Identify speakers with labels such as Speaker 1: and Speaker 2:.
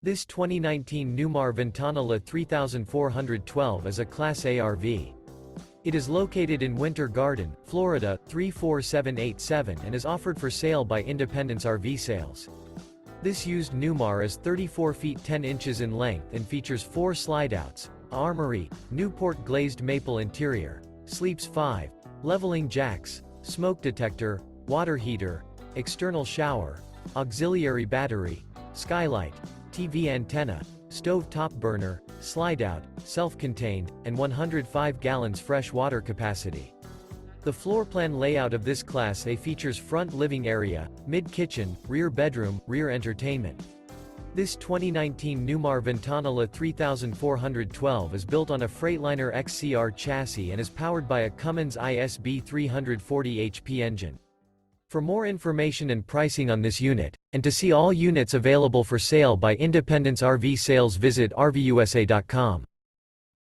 Speaker 1: This 2019 Newmar Ventana 3412 is a Class A RV. It is located in Winter Garden, Florida, 34787 and is offered for sale by Independence RV Sales. This used Newmar is 34 feet 10 inches in length and features 4 slideouts, Armory, Newport Glazed Maple interior, sleeps 5, leveling jacks, smoke detector, water heater, external shower, auxiliary battery, Skylight, TV antenna, stove top burner, slideout, self-contained, and 105 gallons fresh water capacity. The floor plan layout of this Class A features front living area, mid-kitchen, rear bedroom, rear entertainment. This 2019 Newmar Ventana 3412 is built on a Freightliner XCR chassis and is powered by a Cummins ISB 340 HP engine. For more information and pricing on this unit, and to see all units available for sale by Independence RV Sales, visit RVUSA.com.